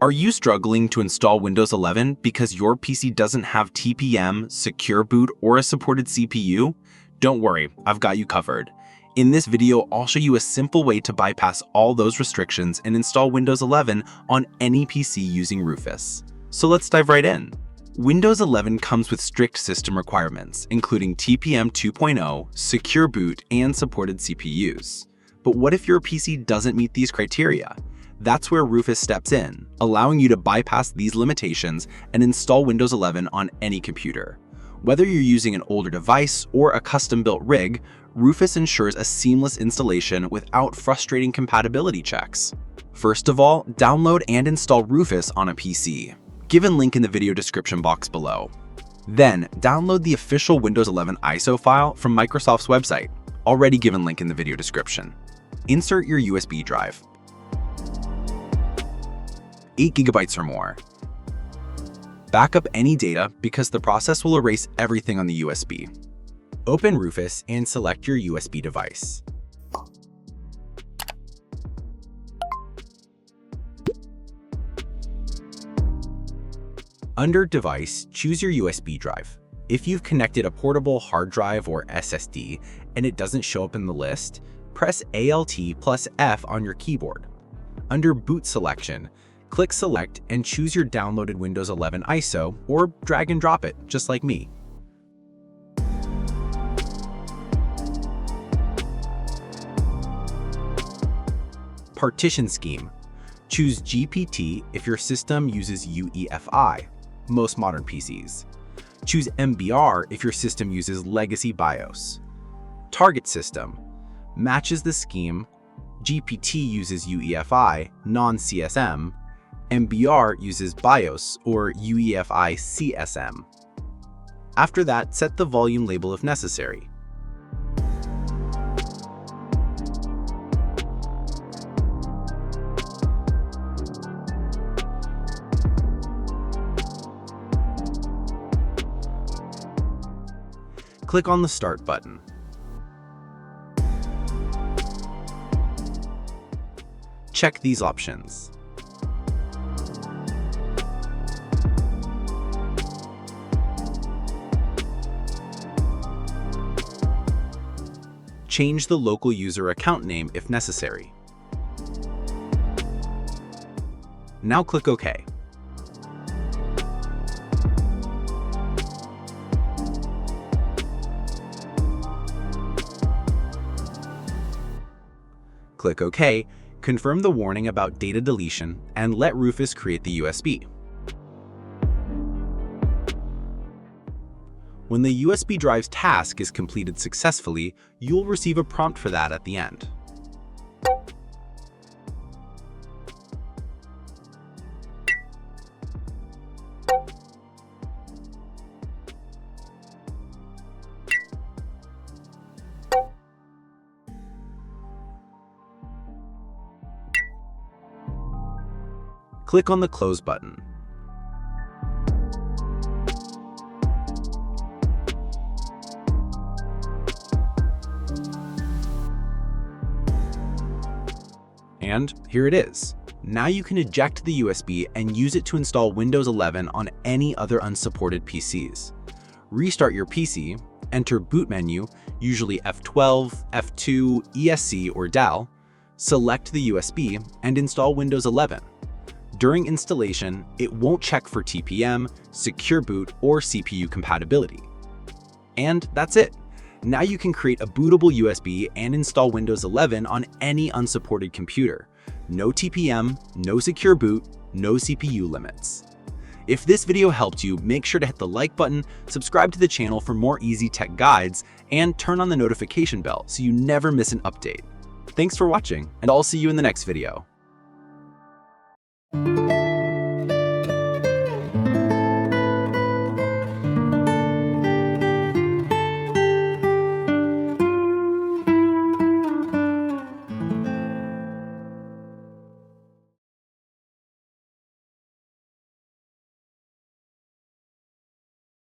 Are you struggling to install Windows 11 because your PC doesn't have TPM, secure boot, or a supported CPU? Don't worry, I've got you covered. In this video, I'll show you a simple way to bypass all those restrictions and install Windows 11 on any PC using Rufus. So let's dive right in. Windows 11 comes with strict system requirements, including TPM 2.0, secure boot, and supported CPUs. But what if your PC doesn't meet these criteria? That's where Rufus steps in, allowing you to bypass these limitations and install Windows 11 on any computer. Whether you're using an older device or a custom-built rig, Rufus ensures a seamless installation without frustrating compatibility checks. First of all, download and install Rufus on a PC. Given link in the video description box below. Then, download the official Windows 11 ISO file from Microsoft's website, already given link in the video description. Insert your USB drive. 8 GB or more. Back up any data because the process will erase everything on the USB. Open Rufus and select your USB device. Under Device, choose your USB drive. If you've connected a portable hard drive or SSD and it doesn't show up in the list, press Alt+F on your keyboard. Under Boot Selection, click Select and choose your downloaded Windows 11 ISO or drag and drop it, just like me. Partition Scheme. Choose GPT if your system uses UEFI, most modern PCs. Choose MBR if your system uses legacy BIOS. Target System. Matches the scheme. GPT uses UEFI, non-CSM. MBR uses BIOS or UEFI CSM. After that, set the volume label if necessary. Click on the Start button. Check these options. Change the local user account name if necessary. Now click OK. Click OK, confirm the warning about data deletion, and let Rufus create the USB. When the USB drive's task is completed successfully, you'll receive a prompt for that at the end. Click on the Close button. And here it is. Now you can eject the USB and use it to install Windows 11 on any other unsupported PCs. Restart your PC, enter Boot menu, usually F12, F2, ESC, or DAL, select the USB, and install Windows 11. During installation, it won't check for TPM, secure boot, or CPU compatibility. And that's it. Now you can create a bootable USB and install Windows 11 on any unsupported computer. No TPM, no secure boot, no CPU limits. If this video helped you, make sure to hit the like button, subscribe to the channel for more easy tech guides, and turn on the notification bell so you never miss an update. Thanks for watching, and I'll see you in the next video.